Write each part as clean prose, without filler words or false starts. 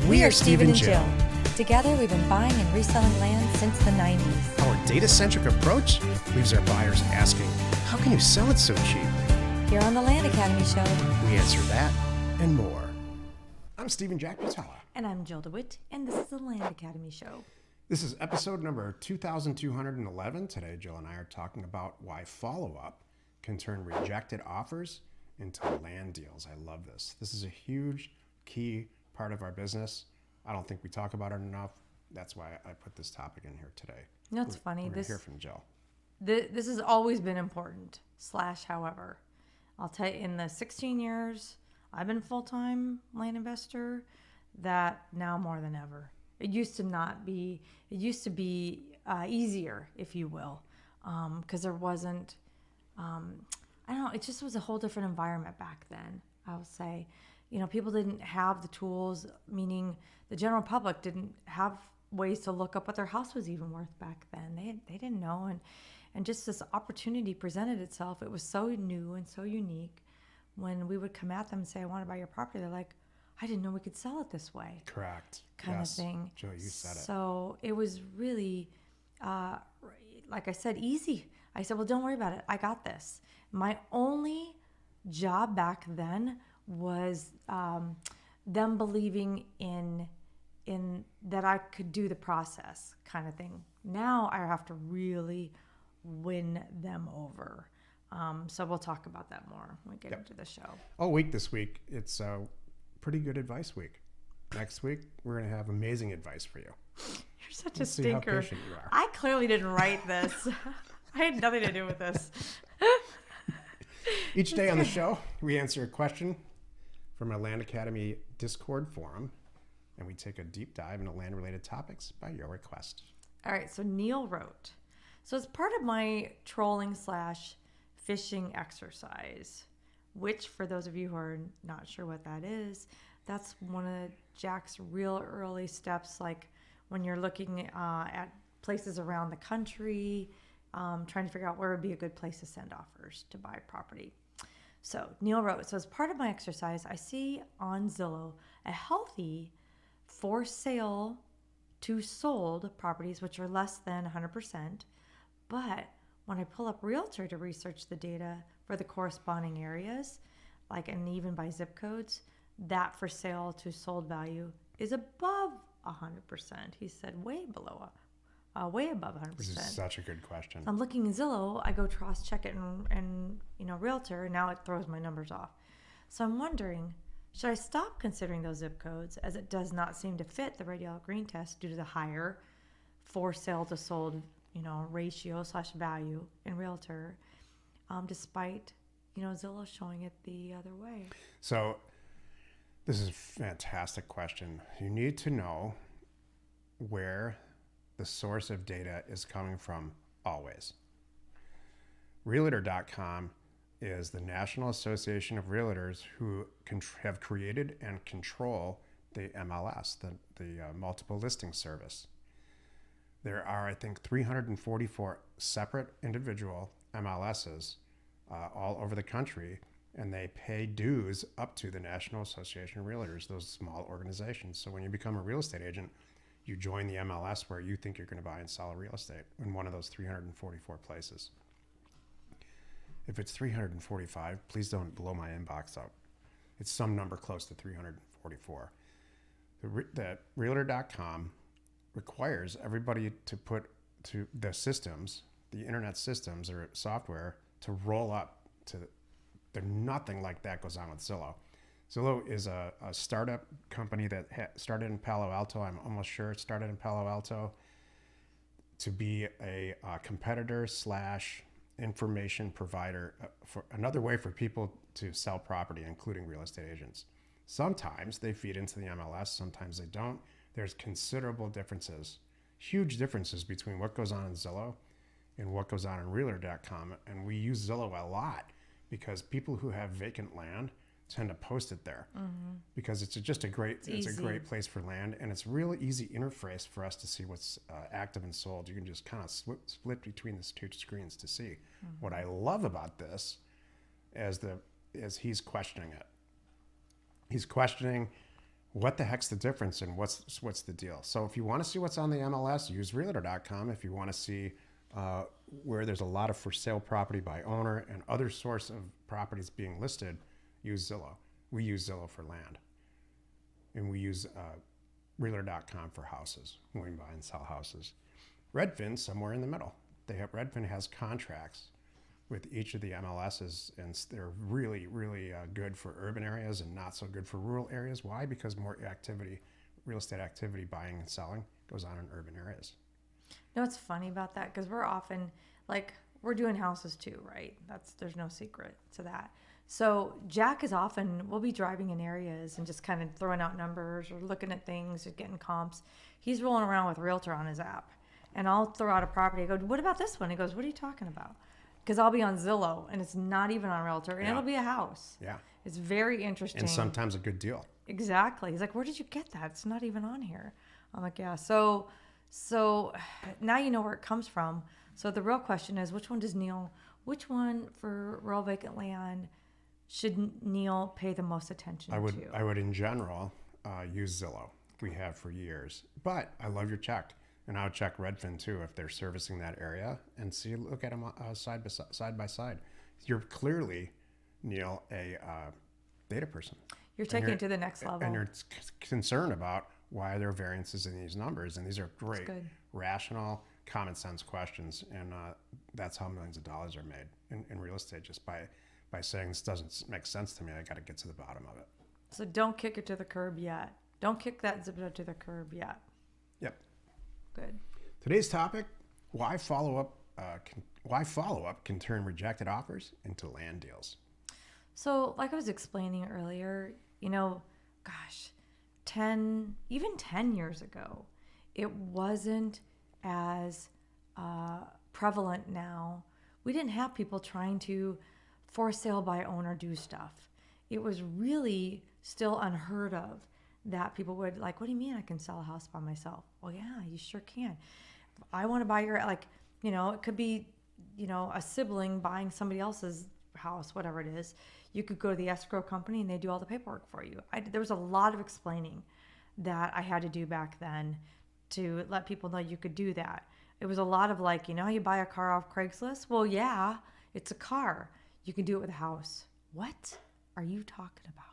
We are Steve and Jill. Together, we've been buying and reselling land since the 90s. Our data-centric approach leaves our buyers asking, how can you sell it so cheap? Here on the Land Academy Show, We answer that and more. I'm Steve and Jack Butala. and I'm Jill DeWit, and this is the Land Academy Show. This is episode number 2211. Today, Jill and I are talking about why follow-up can turn rejected offers into land deals. I love this. This is a huge key part of our business. I don't think we talk about it enough. That's why I put this topic in here today. You know, it's funny. We're gonna This hear from Jill. this has always been important. However, I'll tell you, in the 16 years I've been full-time land investor, that now more than ever. It used to not be. It used to be easier, if you will, because there wasn't. I don't know. It just was a whole different environment back then. I would say, people didn't have the tools. Meaning, the general public didn't have ways to look up what their house was even worth back then. They didn't know, and just this opportunity presented itself. It was so new and so unique. When we would come at them and say, "I want to buy your property," they're like, "I didn't know we could sell it this way." Correct. Kind Yes. of thing. Jill, you said it. So it was really, like I said, easy. I said, "Well, don't worry about it. I got this." My only job back then was them believing in that I could do the process, kind of thing. Now I have to really win them over. So we'll talk about that more when we get into the show. All week this week, it's a pretty good advice week. Next week, we're going to have amazing advice for you. You're such Let's a see how stinker. patient you are. I clearly didn't write this. I had nothing to do with this. Each day on the show, we answer a question from our Land Academy Discord forum, and we take a deep dive into land-related topics by your request. All right, so Neil wrote, so as part of my trolling/fishing exercise, which for those of you who are not sure what that is, that's one of Jack's real early steps, like when you're looking at places around the country, trying to figure out where would be a good place to send offers to buy property. So Neil wrote, so as part of my exercise, I see on Zillow a healthy for sale to sold properties, which are less than 100%. But when I pull up Realtor to research the data for the corresponding areas, and even by zip codes, that for sale to sold value is above 100%. He said way above 100%. This is such a good question. I'm looking in Zillow, I go cross-check it and Realtor, and now it throws my numbers off. So I'm wondering, should I stop considering those zip codes, as it does not seem to fit the radial green test due to the higher for sale to sold, ratio/value in Realtor, despite, Zillow showing it the other way? So this is a fantastic question. You need to know where the source of data is coming from always. Realtor.com is the National Association of Realtors who have created and control the MLS, the multiple listing service. There are, I think, 344 separate individual MLSs all over the country, and they pay dues up to the National Association of Realtors, those small organizations. So when you become a real estate agent, you join the MLS where you think you're going to buy and sell a real estate in one of those 344 places. If it's 345, please don't blow my inbox up. It's some number close to 344. The Realtor.com requires everybody to put to the systems, the internet systems or software, to roll up to there's nothing like that goes on with Zillow. Zillow is a startup company that started in Palo Alto. I'm almost sure it started in Palo Alto to be a competitor / information provider for another way for people to sell property, including real estate agents. Sometimes they feed into the MLS, sometimes they don't. There's considerable differences, huge differences between what goes on in Zillow and what goes on in Realtor.com. And we use Zillow a lot because people who have vacant land tend to post it there because it's just a great place for land, and it's a really easy interface for us to see what's active and sold. You can just kind of split between the two screens to see. What I love about this is he's questioning it. He's questioning what the heck's the difference and what's the deal. So if you want to see what's on the MLS, use Realtor.com. If you want to see where there's a lot of for sale property by owner and other source of properties being listed, use Zillow. We use Zillow for land, and we use Realtor.com for houses when we buy and sell houses. Redfin somewhere in the middle. Redfin has contracts with each of the MLSs, and they're really, really good for urban areas and not so good for rural areas. Why? Because more activity, real estate activity, buying and selling, goes on in urban areas. You know what's funny about that? Because we're often, like, we're doing houses too, right? There's no secret to that. So Jack is often, we'll be driving in areas and just kind of throwing out numbers or looking at things or getting comps. He's rolling around with Realtor on his app. And I'll throw out a property. I go, what about this one? He goes, what are you talking about? Because I'll be on Zillow and it's not even on Realtor, and it'll be a house. Yeah. It's very interesting. And sometimes a good deal. Exactly. He's like, where did you get that? It's not even on here. I'm like, yeah. So now you know where it comes from. So the real question is, which one for rural vacant land should Neil pay the most attention to? I would in general use Zillow. We have for years. But I love your check. And I would check Redfin too if they're servicing that area and look at them side by side. You're clearly, Neil, a data person. You're taking it to the next level. And you're concerned about why there are variances in these numbers. And these are great, rational, common sense questions. And that's how millions of dollars are made in real estate, just by saying this doesn't make sense to me. I got to get to the bottom of it. So don't kick it to the curb yet. Don't kick that Zillow to the curb yet. Yep. Good. Today's topic: why follow-up can turn rejected offers into land deals. So, like I was explaining earlier, gosh, 10 years ago, it wasn't as prevalent now. We didn't have people trying to for sale by owner do stuff. It was really still unheard of that people would like, what do you mean I can sell a house by myself? Well, yeah, you sure can. I want to buy it could be, a sibling buying somebody else's house, whatever it is. You could go to the escrow company and they do all the paperwork for you. There was a lot of explaining that I had to do back then to let people know you could do that. It was a lot of like, how you buy a car off Craigslist? Well, yeah, it's a car. You can do it with a house. What are you talking about?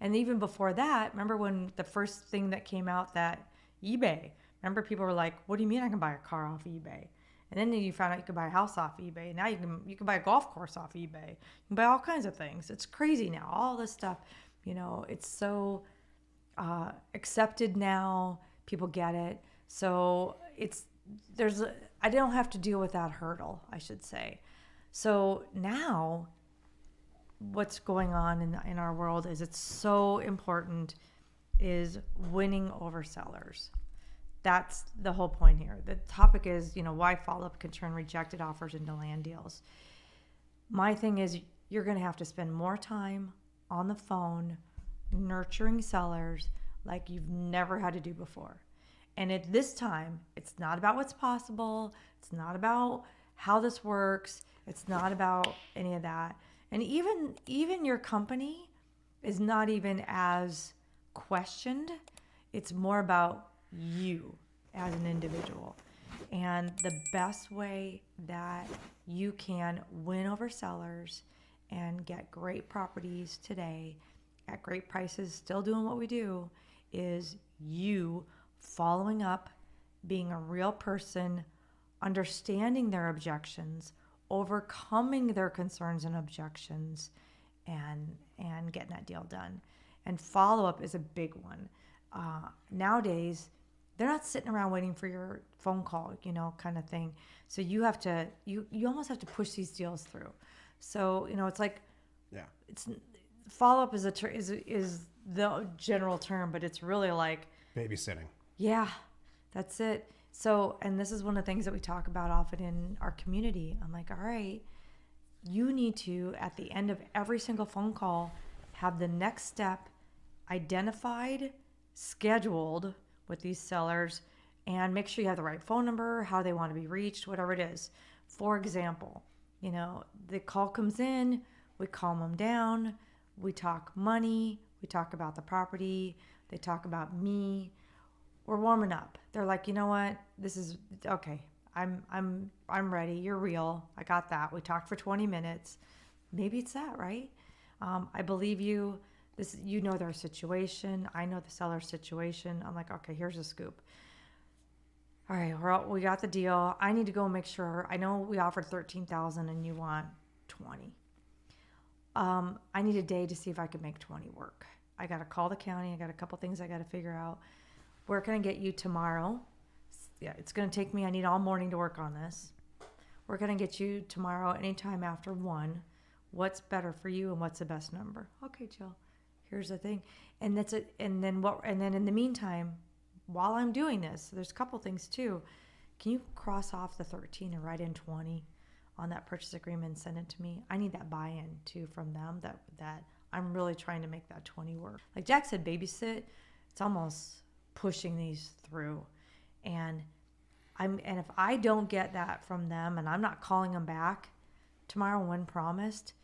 And even before that, remember when the first thing that came out, that eBay, remember people were like, what do you mean I can buy a car off eBay? And then you found out you could buy a house off eBay. Now you can buy a golf course off eBay. You can buy all kinds of things. It's crazy now. All this stuff, it's so accepted now. People get it. So I don't have to deal with that hurdle, I should say. So now what's going on in our world is it's so important is winning over sellers. That's the whole point here. The topic is, why follow-up can turn rejected offers into land deals. My thing is you're going to have to spend more time on the phone nurturing sellers like you've never had to do before. And at this time, it's not about what's possible. It's not about how this works. It's not about any of that. And even your company is not even as questioned. It's more about you as an individual. And the best way that you can win over sellers and get great properties today at great prices, still doing what we do, is you following up, being a real person, understanding their objections, overcoming their concerns and objections, and getting that deal done. And follow-up is a big one. Nowadays, they're not sitting around waiting for your phone call, kind of thing. So you have to, you almost have to push these deals through. So, it's like, it's follow-up is the general term, but it's really like babysitting. Yeah, that's it. So, and this is one of the things that we talk about often in our community. I'm like, all right, you need to, at the end of every single phone call, have the next step identified, scheduled with these sellers, and make sure you have the right phone number, how they want to be reached, whatever it is. For example, the call comes in, we calm them down, we talk money, we talk about the property, They talk about me. We're warming up. They're like, you know what? This is okay. I'm ready. You're real. I got that. We talked for 20 minutes. Maybe it's that, right? I believe you. You know their situation. I know the seller's situation. I'm like, okay, here's a scoop. All right, we got the deal. I need to go make sure. I know we offered 13,000 and you want 20. I need a day to see if I could make 20 work. I got to call the county. I got a couple things I got to figure out. Where can I get you tomorrow? Yeah, it's going to take me, I need all morning to work on this. We're going to get you tomorrow anytime after 1. What's better for you and what's the best number? Okay, Jill, here's the thing. And that's it. And then in the meantime, while I'm doing this, there's a couple things too. Can you cross off the 13 and write in 20 on that purchase agreement and send it to me? I need that buy-in too from them that I'm really trying to make that 20 work. Like Jack said, babysit. It's almost pushing these through. And if I don't get that from them and I'm not calling them back tomorrow when promised,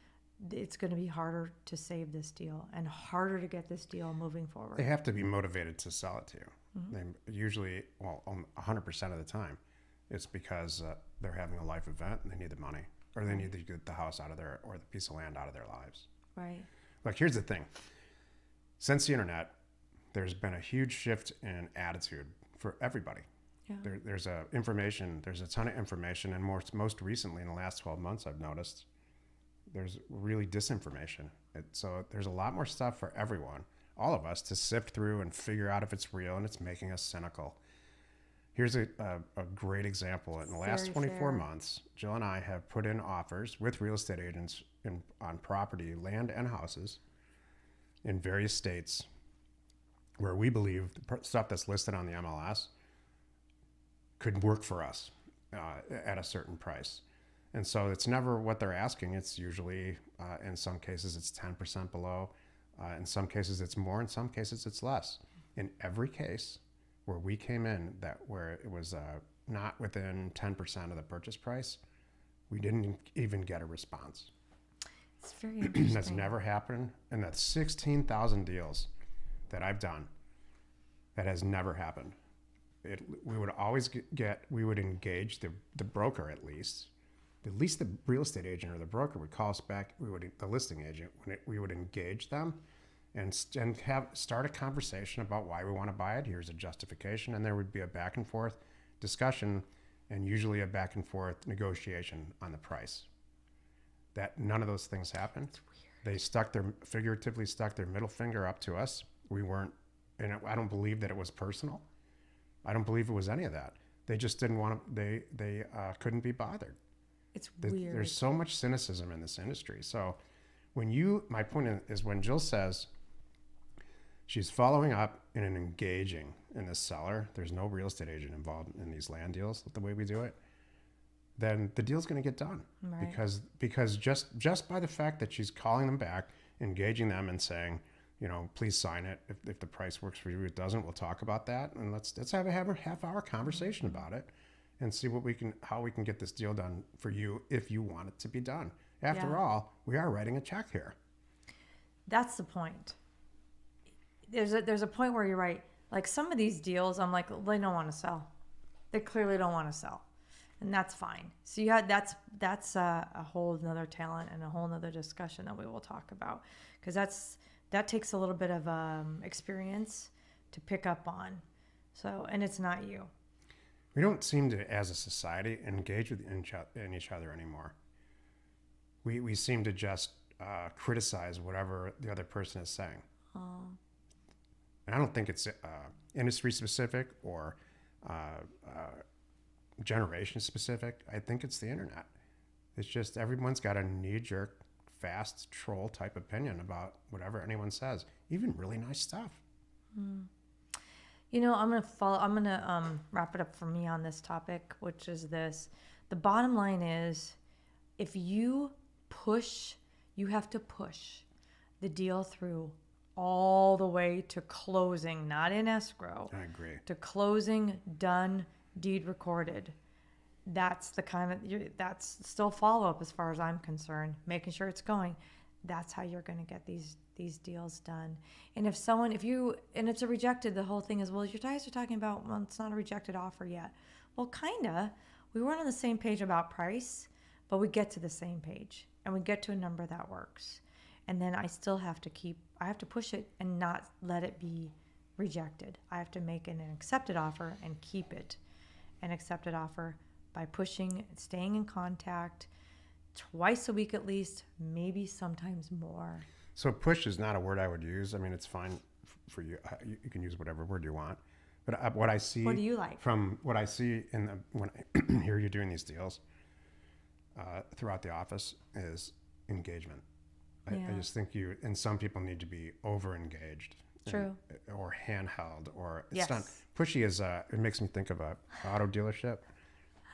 it's going to be harder to save this deal and harder to get this deal moving forward. They have to be motivated to sell it to you. They usually, 100% of the time, it's because they're having a life event and they need the money, or they need to get the house out of their, or the piece of land out of their lives. Right. Like, here's the thing. Since the internet, there's been a huge shift in attitude for everybody. Yeah. There's a ton of information, and most recently in the last 12 months, I've noticed there's really disinformation. So there's a lot more stuff for everyone, all of us, to sift through and figure out if it's real, and it's making us cynical. Here's a great example. In the last 24 months, Jill and I have put in offers with real estate agents on property, land, and houses in various states where we believe the stuff that's listed on the MLS could work for us at a certain price. And so it's never what they're asking. It's usually, in some cases, it's 10% below. In some cases, it's more. In some cases, it's less. In every case where we came in where it was not within 10% of the purchase price, we didn't even get a response. It's very interesting. That's never happened. And that's 16,000 deals that I've done. That has never happened. We would always we would engage the broker at least the real estate agent or the broker would call us back. The listing agent, we would engage them and start a conversation about why we want to buy it. Here's a justification. And there would be a back and forth discussion and usually a back and forth negotiation on the price. That none of those things happened. They figuratively stuck their middle finger up to us. We weren't, and I don't believe that it was personal. I don't believe it was any of that. They just didn't want to, they couldn't be bothered. It's weird. There's so much cynicism in this industry. So my point is when Jill says she's following up and engaging in this seller, there's no real estate agent involved in these land deals the way we do it, then the deal's going to get done. Right. Because just by the fact that she's calling them back, engaging them and saying, please sign it. If the price works for you, it doesn't, we'll talk about that. And let's have a half-hour conversation about it and see how we can get this deal done for you if you want it to be done. After all, we are writing a check here. That's the point. There's a point where you're right. Like some of these deals, I'm like, they don't want to sell. They clearly don't want to sell. And that's fine. So that's a whole nother talent and a whole nother discussion that we will talk about. Because that takes a little bit of experience to pick up on. So, and it's not you. We don't seem to, as a society, engage in each other anymore. We seem to just criticize whatever the other person is saying. Oh. And I don't think it's industry specific or generation specific. I think it's the internet. It's just everyone's got a knee-jerk, fast troll type opinion about whatever anyone says, even really nice stuff. I'm gonna wrap it up for me on this topic, which is this: the bottom line is, if you have to push the deal through all the way to closing, not in escrow. I agree. To closing, done, deed recorded. That's the kind of, that's still follow-up as far as I'm concerned, making sure it's going. that's how you're going to get these deals done. And if it's a rejected, the whole thing is, well, you guys are talking about, well, it's not a rejected offer yet. Well, kinda. We weren't on the same page about price, but we get to the same page and we get to a number that works. And then I still have to push it and not let it be rejected. I have to make an accepted offer and keep it an accepted offer by pushing, staying in contact twice a week at least, maybe sometimes more. So push is not a word I would use. I mean, it's fine for you. You can use whatever word you want. But what I see, what do you like? From what I see when I hear you doing these deals throughout the office is engagement. I just think and some people need to be over engaged. True. Or handheld, or it's yes. not pushy. It makes me think of a auto dealership.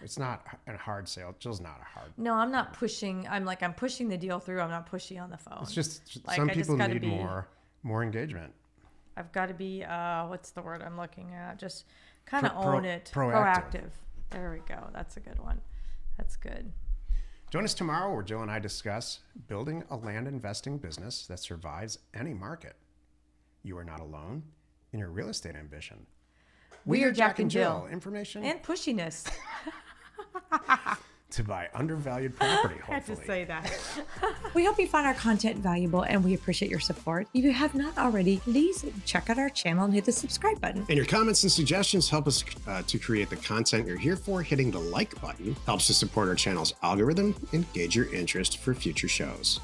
It's not a hard sale. Jill's not a hard. No, I'm not pushing. I'm pushing the deal through. I'm not pushy on the phone. It's just some people need more engagement. I've got to be, what's the word I'm looking at? Just kind of own it. Proactive. There we go. That's a good one. That's good. Join us tomorrow where Jill and I discuss building a land investing business that survives any market. You are not alone in your real estate ambition. We are Jack and Jill. Information and pushiness. To buy undervalued property, hopefully. I had to say that. We hope you find our content valuable and we appreciate your support. If you have not already, please check out our channel and hit the subscribe button. And your comments and suggestions help us to create the content you're here for. Hitting the like button helps to support our channel's algorithm and gauge your interest for future shows.